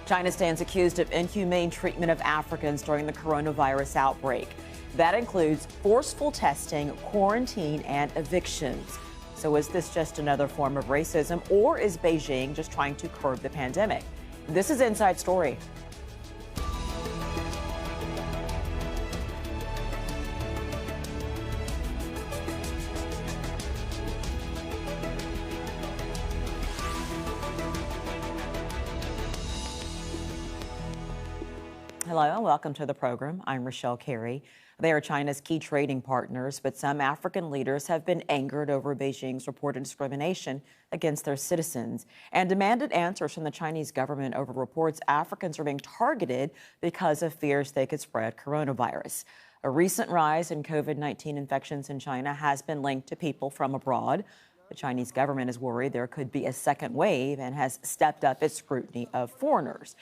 China stands accused of inhumane treatment of Africans during the coronavirus outbreak. That includes forceful testing, quarantine, and evictions. So is this just another form of racism, or is Beijing just trying to curb the pandemic? This is Inside Story. Hello and welcome to the program. I'm Rochelle Carey. They are China's key trading partners, but some African leaders have been angered over Beijing's reported discrimination against their citizens and demanded answers from the Chinese government over reports Africans are being targeted because of fears they could spread coronavirus. A recent rise in COVID-19 infections in China has been linked to people from abroad. The Chinese government is worried there could be a second wave and has stepped up its scrutiny of foreigners.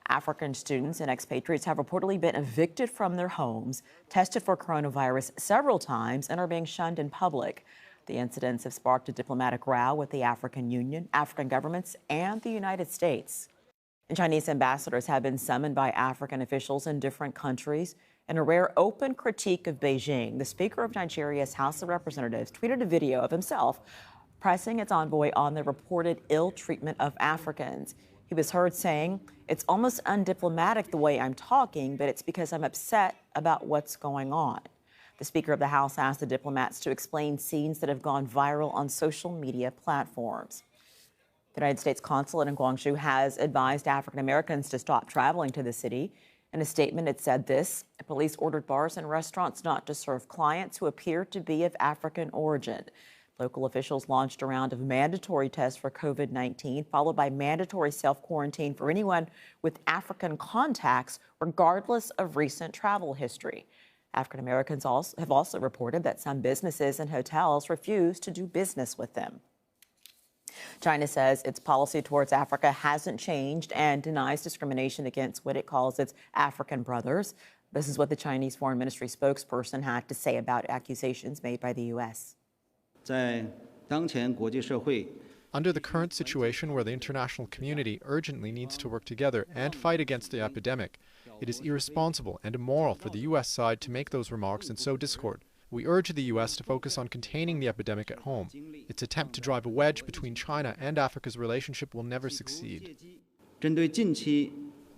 African students and expatriates have reportedly been evicted from their homes, tested for coronavirus several times, and are being shunned in public. The incidents have sparked a diplomatic row with the African Union, African governments, and the United States. And Chinese ambassadors have been summoned by African officials in different countries. In a rare open critique of Beijing, the Speaker of Nigeria's House of Representatives tweeted a video of himself pressing its envoy on the reported ill treatment of Africans. He was heard saying, "It's almost undiplomatic the way I'm talking, but it's because I'm upset about what's going on." The Speaker of the House asked the diplomats to explain scenes that have gone viral on social media platforms. The United States consulate in Guangzhou has advised African Americans to stop traveling to the city. In a statement, it said this: police ordered bars and restaurants not to serve clients who appear to be of African origin. Local officials launched a round of mandatory tests for COVID-19, followed by mandatory self-quarantine for anyone with African contacts, regardless of recent travel history. African Americans have also reported that some businesses and hotels refuse to do business with them. China says its policy towards Africa hasn't changed and denies discrimination against what it calls its African brothers. This is what the Chinese Foreign Ministry spokesperson had to say about accusations made by the U.S. Under the current situation where the international community urgently needs to work together and fight against the epidemic, it is irresponsible and immoral for the U.S. side to make those remarks and sow discord. We urge the U.S. to focus on containing the epidemic at home. Its attempt to drive a wedge between China and Africa's relationship will never succeed.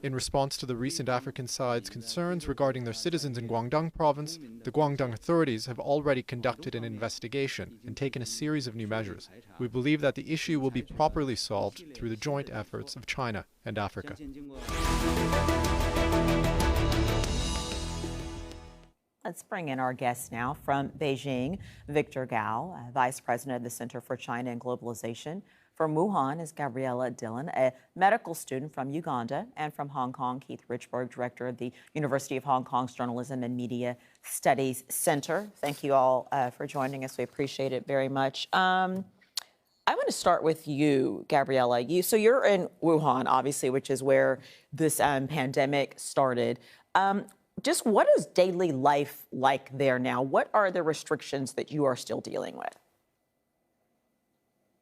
In response to the recent African side's concerns regarding their citizens in Guangdong province, the Guangdong authorities have already conducted an investigation and taken a series of new measures. We believe that the issue will be properly solved through the joint efforts of China and Africa. Let's bring in our guest now from Beijing, Victor Gao, Vice President of the Center for China and Globalization. From Wuhan is Gabriella Dillon, a medical student from Uganda, and from Hong Kong, Keith Richburg, Director of the University of Hong Kong's Journalism and Media Studies Center. Thank you all for joining us. We appreciate it very much. I want to start with you, Gabriella. So you're in Wuhan, obviously, which is where this pandemic started. Just what is daily life like there now? What are the restrictions that you are still dealing with?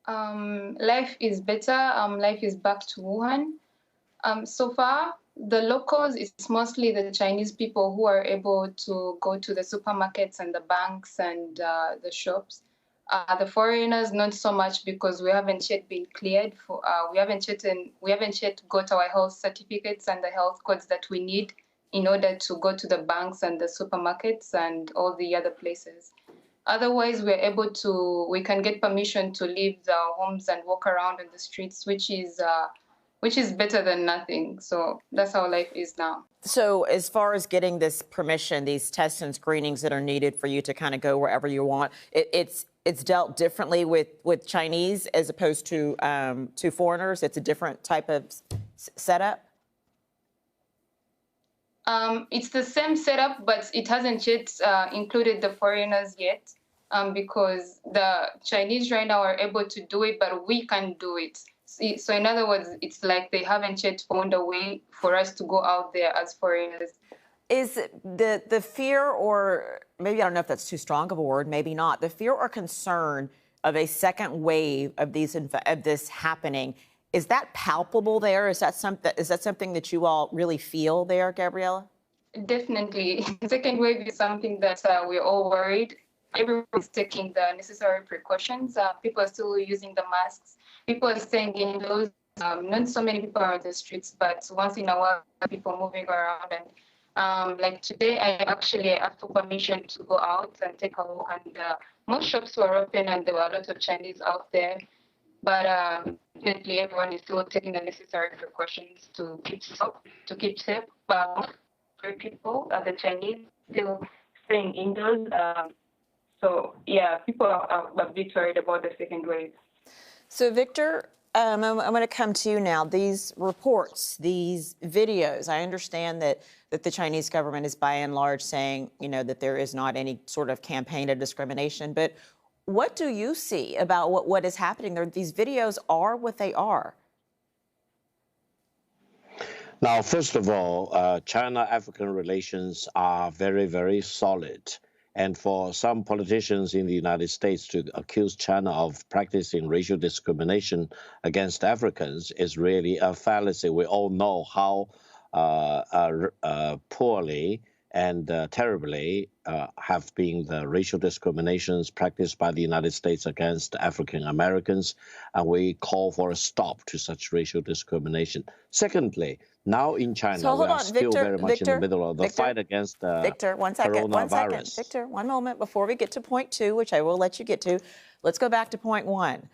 Life is better. Life is back to Wuhan. So far, the locals, it's mostly the Chinese people who are able to go to the supermarkets and the banks and the shops. The foreigners, not so much, because we haven't yet been cleared for. We haven't yet got our health certificates and the health codes that we need in order to go to the banks and the supermarkets and all the other places. Otherwise, we can get permission to leave our homes and walk around in the streets, which is better than nothing. So that's how life is now. So as far as getting this permission, these tests and screenings that are needed for you to kind of go wherever you want, it's dealt differently with Chinese as opposed to foreigners. It's a different type of setup. It's the same setup, but it hasn't yet included the foreigners yet, because the Chinese right now are able to do it, but we can't do it. So in other words, it's like they haven't yet found a way for us to go out there as foreigners. Is the fear, or maybe I don't know if that's too strong of a word, maybe not, the fear or concern of a second wave of this happening, Is that palpable there? Is that something that you all really feel there, Gabriella? Definitely. Second wave is something that we're all worried. Everyone is taking the necessary precautions. People are still using the masks. People are staying indoors. Not so many people are on the streets, but once in a while, people moving around. And like today, I actually asked for permission to go out and take a walk. And most shops were open, and there were a lot of Chinese out there. But definitely, everyone is still taking the necessary precautions to keep safe. For people, the Chinese still staying indoors. So yeah, people are a bit worried about the second wave. So Victor, I'm going to come to you now. These reports, these videos, I understand that the Chinese government is by and large saying, that there is not any sort of campaign of discrimination. But what do you see about what is happening there? These videos are what they are. Now, first of all, China-African relations are very, very solid. And for some politicians in the United States to accuse China of practicing racial discrimination against Africans is really a fallacy. We all know how poorly and terribly have been the racial discriminations practiced by the United States against African Americans, and we call for a stop to such racial discrimination. Secondly, now in China, we are still very much in the middle of the fight against coronavirus. Victor, one moment before we get to point two, which I will let you get to. Let's go back to point one.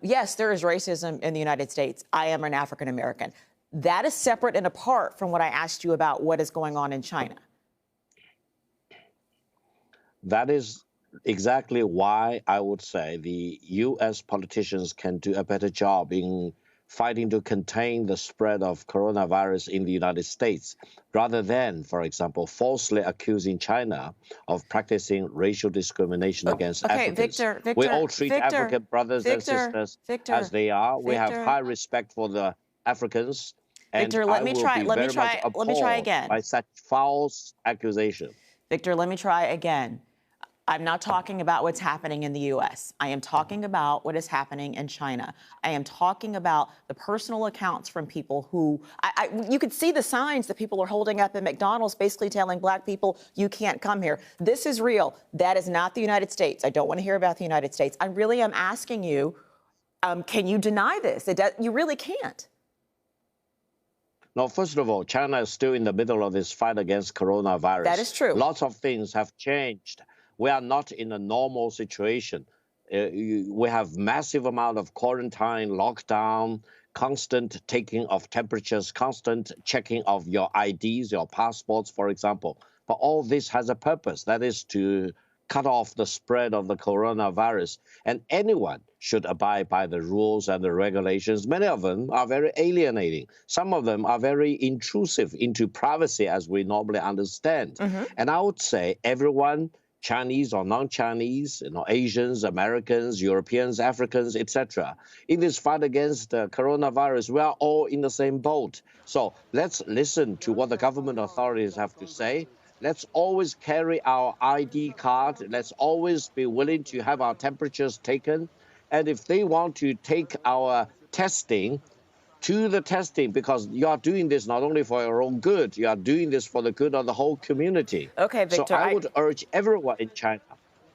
Yes, there is racism in the United States. I am an African American. That is separate and apart from what I asked you about what is going on in China. That is exactly why I would say the U.S. politicians can do a better job in fighting to contain the spread of coronavirus in the United States, rather than, for example, falsely accusing China of practicing racial discrimination against Africans. Victor, we all treat African brothers and sisters as they are. We have high respect for the Africans. Victor, let me try again. By such false accusation. Victor, let me try again. I'm not talking about what's happening in the U.S. I am talking about what is happening in China. I am talking about the personal accounts from people who, you could see the signs that people are holding up at McDonald's, basically telling black people, you can't come here. This is real. That is not the United States. I don't want to hear about the United States. I really am asking you, can you deny this? You really can't. No, first of all, China is still in the middle of this fight against coronavirus. That is true. Lots of things have changed. We are not in a normal situation. We have massive amount of quarantine, lockdown, constant taking of temperatures, constant checking of your IDs, your passports, for example. But all this has a purpose. That is to cut off the spread of the coronavirus. And anyone should abide by the rules and the regulations. Many of them are very alienating. Some of them are very intrusive into privacy, as we normally understand. And I would say everyone, Chinese or non-Chinese, Asians, Americans, Europeans, Africans, etc. In this fight against coronavirus, we are all in the same boat. So let's listen to what the government authorities have to say. Let's always carry our ID card. Let's always be willing to have our temperatures taken. And if they want to take our testing, to the testing, because you are doing this not only for your own good, you are doing this for the good of the whole community. Okay, Victor. So I would urge everyone in China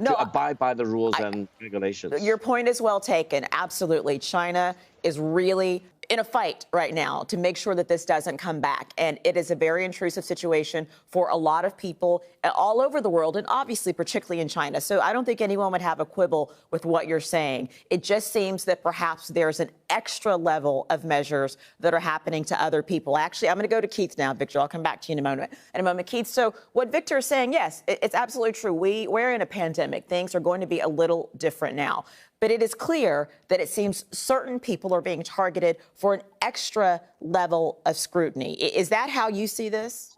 to abide by the rules and regulations. Your point is well taken. Absolutely. China is really in a fight right now to make sure that this doesn't come back. And it is a very intrusive situation for a lot of people all over the world, and obviously particularly in China. So I don't think anyone would have a quibble with what you're saying. It just seems that perhaps there's an extra level of measures that are happening to other people. Actually, I'm going to go to Keith now, Victor. I'll come back to you in a moment. Keith, so what Victor is saying, yes, it's absolutely true. We're in a pandemic. Things are going to be a little different now. But it is clear that it seems certain people are being targeted for an extra level of scrutiny. Is that how you see this?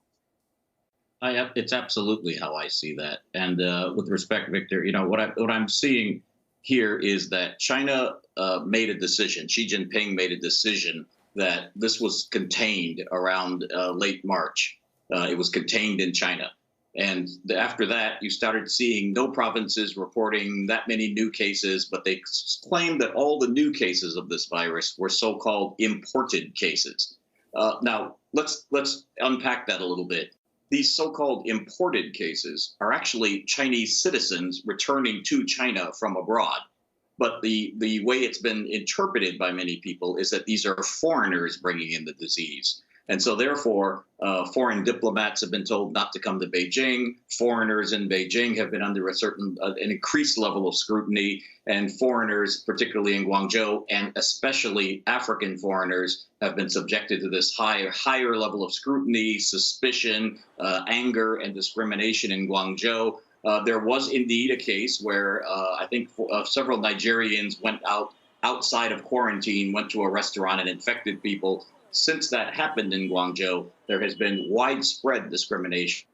It's absolutely how I see that. And with respect, Victor, what I'm seeing here is that China made a decision. Xi Jinping made a decision that this was contained around late March. It was contained in China. After that, you started seeing no provinces reporting that many new cases, but they claimed that all the new cases of this virus were so-called imported cases. Now, let's unpack that a little bit. These so-called imported cases are actually Chinese citizens returning to China from abroad. But the way it's been interpreted by many people is that these are foreigners bringing in the disease. And so therefore, foreign diplomats have been told not to come to Beijing. Foreigners in Beijing have been under an increased level of scrutiny, and foreigners, particularly in Guangzhou, and especially African foreigners, have been subjected to this higher level of scrutiny, suspicion, anger, and discrimination in Guangzhou. There was indeed a case where I think several Nigerians went outside of quarantine, went to a restaurant and infected people. Since that happened in Guangzhou, there has been widespread discrimination.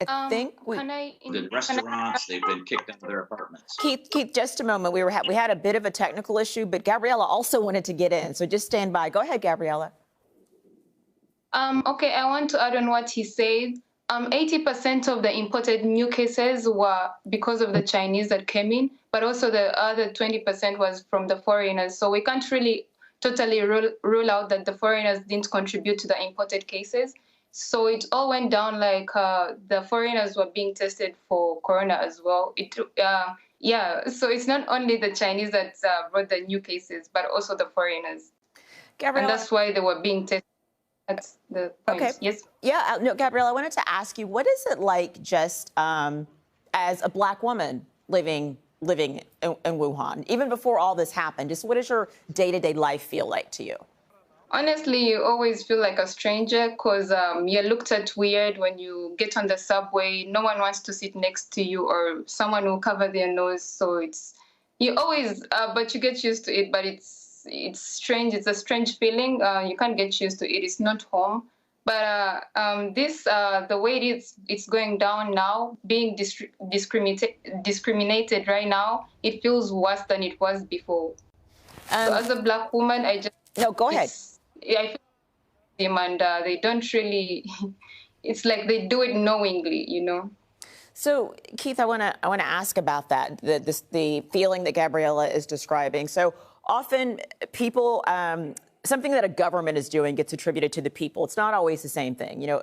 I think In restaurants, they've been kicked out of their apartments. Keith, just a moment. We had a bit of a technical issue, but Gabriella also wanted to get in, so just stand by. Go ahead, Gabriella. Okay, I want to add on what he said. 80% of the imported new cases were because of the Chinese that came in, but also the other 20% was from the foreigners. So we can't really totally rule out that the foreigners didn't contribute to the imported cases. So it all went down like the foreigners were being tested for corona as well. Yeah, so it's not only the Chinese that brought the new cases, but also the foreigners. Gabriella, and that's why they were being tested. That's the point. Okay. Yes. Yeah, no, Gabriella, I wanted to ask you, what is it like just as a Black woman living in Wuhan, even before all this happened? Just what does your day-to-day life feel like to you? Honestly, you always feel like a stranger because you're looked at weird when you get on the subway. No one wants to sit next to you, or someone will cover their nose. So you always, but you get used to it. But it's strange. It's a strange feeling. You can't get used to it. It's not home. But the way it's going down now, being discriminated right now, it feels worse than it was before. So as a Black woman, go ahead. I feel them, and they don't really. It's like they do it knowingly, you know. So, Keith, I want to ask about that. The feeling that Gabriella is describing. So often, people. Something that a government is doing gets attributed to the people. It's not always the same thing. You know,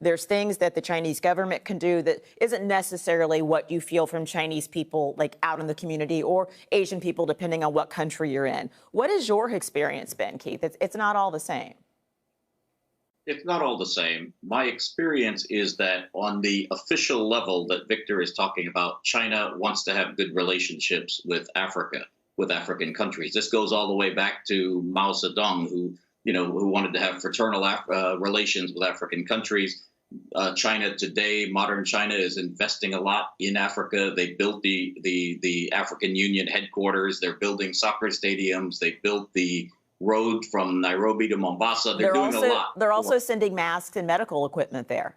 there's things that the Chinese government can do that isn't necessarily what you feel from Chinese people, like out in the community, or Asian people, depending on what country you're in. What has your experience been, Keith? It's not all the same. It's not all the same. My experience is that on the official level that Victor is talking about, China wants to have good relationships with Africa, with African countries. This goes all the way back to Mao Zedong, who wanted to have fraternal relations with African countries. China today, modern China, is investing a lot in Africa. They built the African Union headquarters. They're building soccer stadiums. They built the road from Nairobi to Mombasa. They're doing a lot. They're also sending masks and medical equipment there.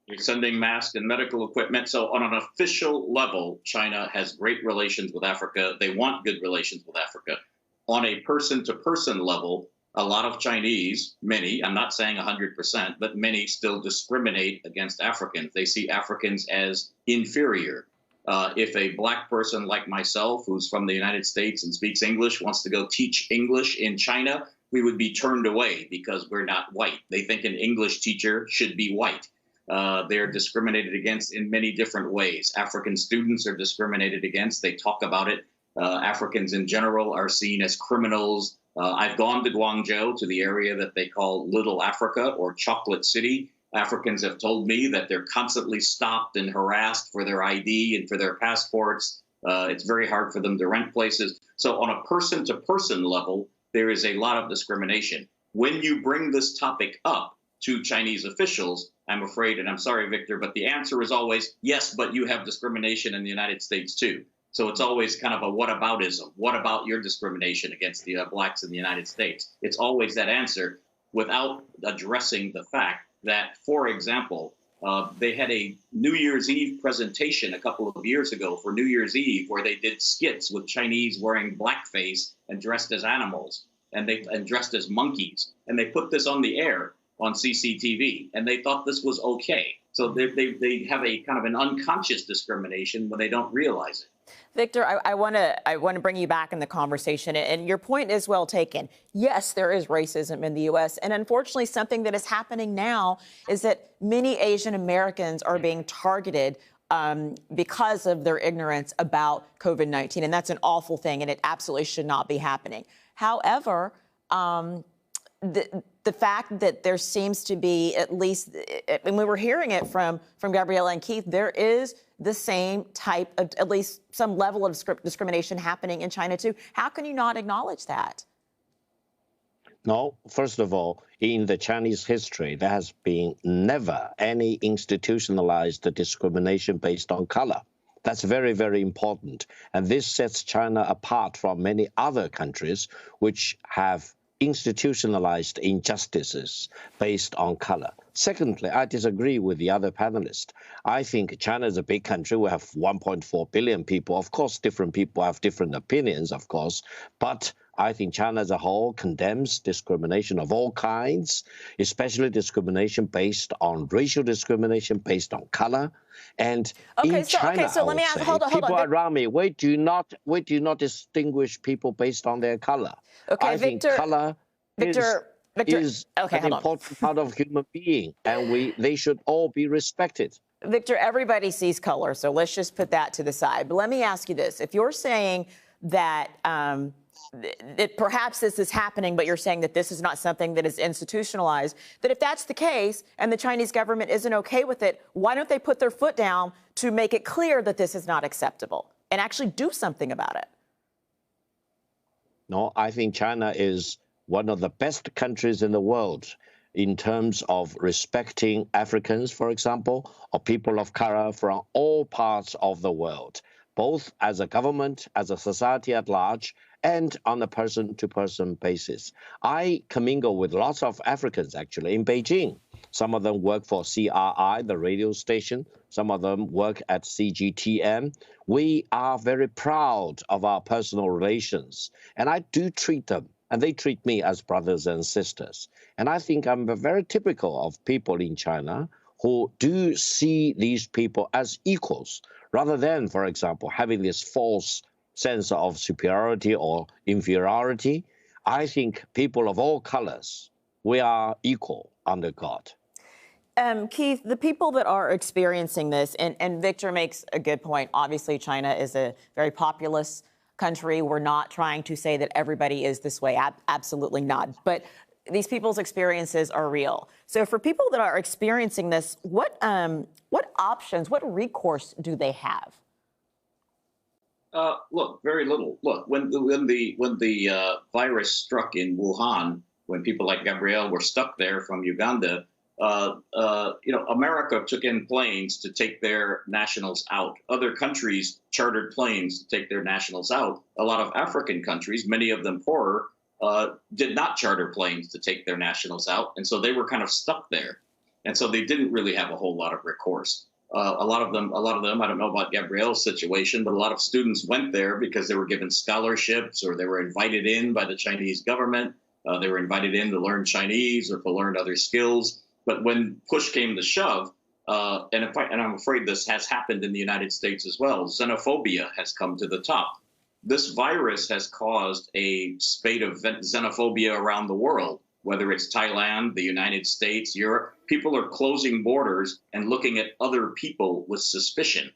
They're sending masks and medical equipment. So on an official level, China has great relations with Africa. They want good relations with Africa. On a person-to-person level, a lot of Chinese, many, I'm not saying 100%, but many still discriminate against Africans. They see Africans as inferior. If a Black person like myself, who's from the United States and speaks English, wants to go teach English in China, we would be turned away because we're not white. They think an English teacher should be white. They're discriminated against in many different ways. African students are discriminated against. They talk about it. Africans in general are seen as criminals. I've gone to Guangzhou, to the area that they call Little Africa or Chocolate City. Africans have told me that they're constantly stopped and harassed for their ID and for their passports. It's very hard for them to rent places. So on a person-to-person level, there is a lot of discrimination. When you bring this topic up to Chinese officials, I'm afraid, and I'm sorry, Victor, but the answer is always, yes, but you have discrimination in the United States, too. So it's always kind of a whataboutism. What about your discrimination against the Blacks in the United States? It's always that answer without addressing the fact that, for example, they had a New Year's Eve presentation a couple of years ago for New Year's Eve where they did skits with Chinese wearing blackface and dressed as animals and dressed as monkeys. And they put this on the air. on CCTV, and they thought this was okay. So they have a kind of an unconscious discrimination when they don't realize it. Victor, I want to bring you back in the conversation, and your point is well taken. Yes, there is racism in the U.S., and unfortunately, something that is happening now is that many Asian Americans are being targeted because of their ignorance about COVID-19, and that's an awful thing, and it absolutely should not be happening. However, the fact that there seems to be, at least, and we were hearing it from Gabriella and Keith, there is the same type of, at least some level of discrimination happening in China too. How can you not acknowledge that? No, first of all, in the Chinese history, there has been never any institutionalized discrimination based on color. That's very, very important. And this sets China apart from many other countries which have institutionalized injustices based on color. Secondly, I disagree with the other panelists. I think China is a big country. We have 1.4 billion people. Of course, different people have different opinions, of course, but I think China as a whole condemns discrimination of all kinds, especially discrimination based on racial discrimination based on color. And in China, so let me ask, hold on. People around me, we do not distinguish people based on their color. Okay, I think color is an important part of human being, and they should all be respected. Victor, everybody sees color, so let's just put that to the side. But let me ask you this. If you're saying that perhaps this is happening, but you're saying that this is not something that is institutionalized, that if that's the case and the Chinese government isn't okay with it, why don't they put their foot down to make it clear that this is not acceptable and actually do something about it? No, I think China is one of the best countries in the world in terms of respecting Africans, for example, or people of color from all parts of the world, both as a government, as a society at large, and on a person-to-person basis. I commingle with lots of Africans, actually, in Beijing. Some of them work for CRI, the radio station. Some of them work at CGTN. We are very proud of our personal relations, and I do treat them, and they treat me as brothers and sisters. And I think I'm very typical of people in China who do see these people as equals, rather than, for example, having this false sense of superiority or inferiority. I think people of all colors, we are equal under God. Keith, the people that are experiencing this, and Victor makes a good point. Obviously, China is a very populous country. We're not trying to say that everybody is this way. Absolutely not. But these people's experiences are real. So for people that are experiencing this, what options, what recourse do they have? Look, very little. Look, when the virus struck in Wuhan, when people like Gabrielle were stuck there from Uganda, America took in planes to take their nationals out. Other countries chartered planes to take their nationals out. A lot of African countries, many of them poorer, did not charter planes to take their nationals out, and so they were kind of stuck there, and so they didn't really have a whole lot of recourse. A lot of them, I don't know about Gabrielle's situation, but a lot of students went there because they were given scholarships or they were invited in by the Chinese government. They were invited in to learn Chinese or to learn other skills. But when push came to shove, and I'm afraid this has happened in the United States as well, xenophobia has come to the top. This virus has caused a spate of xenophobia around the world, whether it's Thailand, the United States, Europe. People are closing borders and looking at other people with suspicion.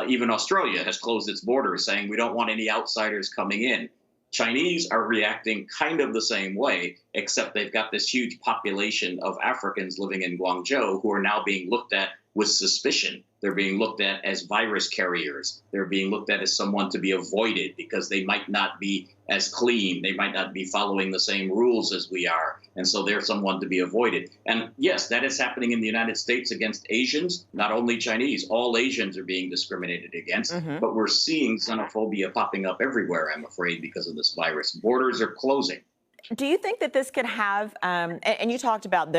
Even Australia has closed its borders, saying we don't want any outsiders coming in. Chinese are reacting kind of the same way, except they've got this huge population of Africans living in Guangzhou who are now being looked at with suspicion. They're being looked at as virus carriers. They're being looked at as someone to be avoided because they might not be as clean. They might not be following the same rules as we are. And so they're someone to be avoided. And yes, that is happening in the United States against Asians, not only Chinese. All Asians are being discriminated against. Mm-hmm. But we're seeing xenophobia popping up everywhere, I'm afraid, because of this virus. Borders are closing. Do you think that this could have, and you talked about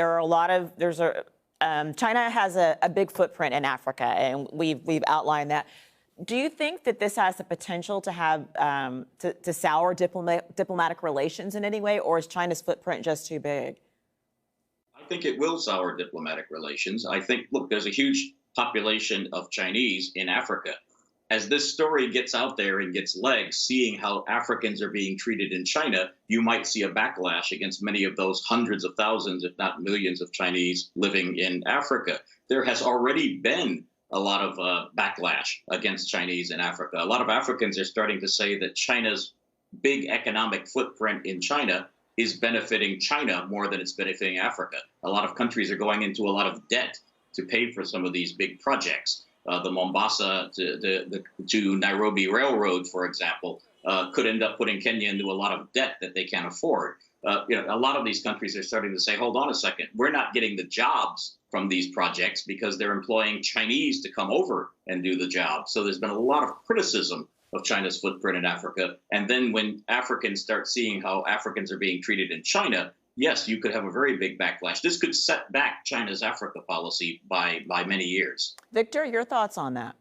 China has a big footprint in Africa, and we've outlined that. Do you think that this has the potential to have to sour diplomatic relations in any way, or is China's footprint just too big? I think it will sour diplomatic relations. I think, look, there's a huge population of Chinese in Africa. As this story gets out there and gets legs, seeing how Africans are being treated in China, you might see a backlash against many of those hundreds of thousands, if not millions, of Chinese living in Africa. There has already been a lot of backlash against Chinese in Africa. A lot of Africans are starting to say that China's big economic footprint in China is benefiting China more than it's benefiting Africa. A lot of countries are going into a lot of debt to pay for some of these big projects. The Mombasa to Nairobi Railroad, for example, could end up putting Kenya into a lot of debt that they can't afford. A lot of these countries are starting to say, hold on a second, we're not getting the jobs from these projects because they're employing Chinese to come over and do the job. So there's been a lot of criticism of China's footprint in Africa. And then when Africans start seeing how Africans are being treated in China, yes, you could have a very big backlash. This could set back China's Africa policy by many years. Victor, your thoughts on that?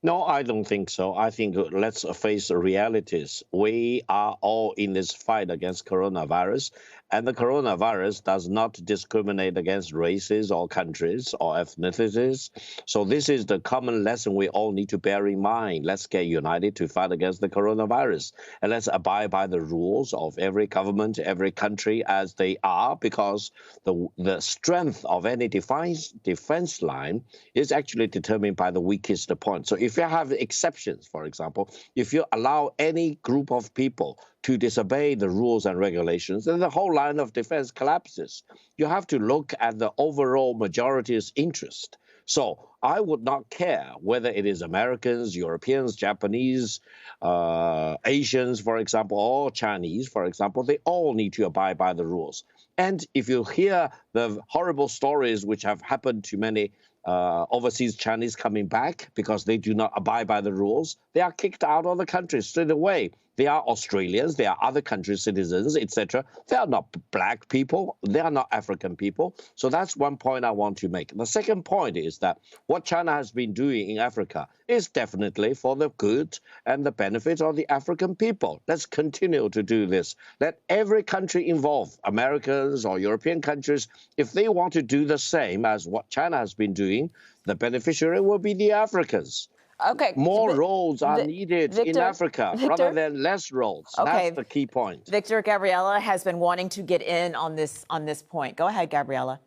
No, I don't think so. I think let's face the realities. We are all in this fight against coronavirus, and the coronavirus does not discriminate against races or countries or ethnicities. So this is the common lesson we all need to bear in mind. Let's get united to fight against the coronavirus, and let's abide by the rules of every government, every country as they are, because the strength of any defense line is actually determined by the weakest point. So if you have exceptions, for example, if you allow any group of people to disobey the rules and regulations, then the whole line of defense collapses. You have to look at the overall majority's interest. So I would not care whether it is Americans, Europeans, Japanese, Asians, for example, or Chinese, for example, they all need to abide by the rules. And if you hear the horrible stories which have happened to many overseas Chinese coming back because they do not abide by the rules, they are kicked out of the country straight away. They are Australians, they are other countries' citizens, etc. They are not black people, they are not African people. So that's one point I want to make. The second point is that what China has been doing in Africa is definitely for the good and the benefit of the African people. Let's continue to do this. Let every country involved, Americans or European countries, if they want to do the same as what China has been doing, the beneficiary will be the Africans. Okay. More roads are needed in Africa rather than less roads. Okay. That's the key point. Victor, Gabriela has been wanting to get in on this point. Go ahead, Gabriela.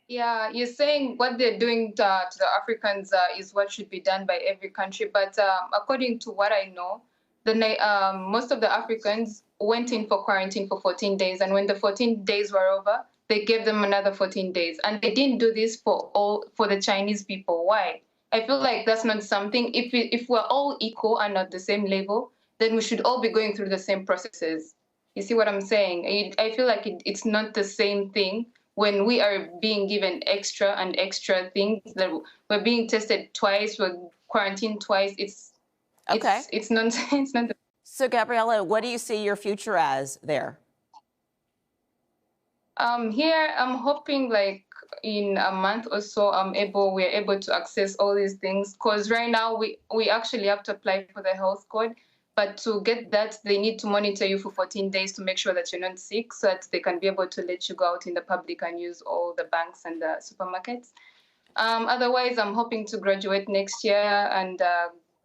Yeah, you're saying what they're doing to the Africans is what should be done by every country. But according to what I know, most of the Africans went in for quarantine for 14 days. And when the 14 days were over, they gave them another 14 days. And they didn't do this for the Chinese people. Why? I feel like that's not something, if we're all equal and at the same level, then we should all be going through the same processes. You see what I'm saying? I feel like it's not the same thing when we are being given extra and extra things, that we're being tested twice, we're quarantined twice. It's nonsense. So, Gabriela, what do you see your future as there? Here, I'm hoping like in a month or so, we're able to access all these things. Because right now, we actually have to apply for the health code. But to get that, they need to monitor you for 14 days to make sure that you're not sick, so that they can be able to let you go out in the public and use all the banks and the supermarkets. Otherwise, I'm hoping to graduate next year and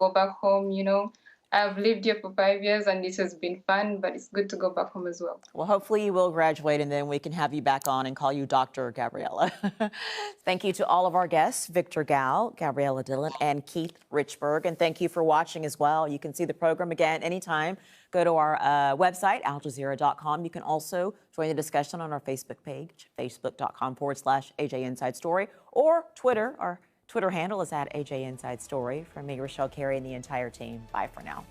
go back home, you know. I've lived here for 5 years and it has been fun, but it's good to go back home as well. Well, hopefully you will graduate and then we can have you back on and call you Dr. Gabriela. Thank you to all of our guests, Victor Gao, Gabriela Dillon, and Keith Richburg. And thank you for watching as well. You can see the program again anytime. Go to our website, aljazeera.com. You can also join the discussion on our Facebook page, facebook.com/AJ Inside Story, or Twitter. Our Twitter handle is @AJ Inside Story. From me, Rochelle Carey, and the entire team. Bye for now.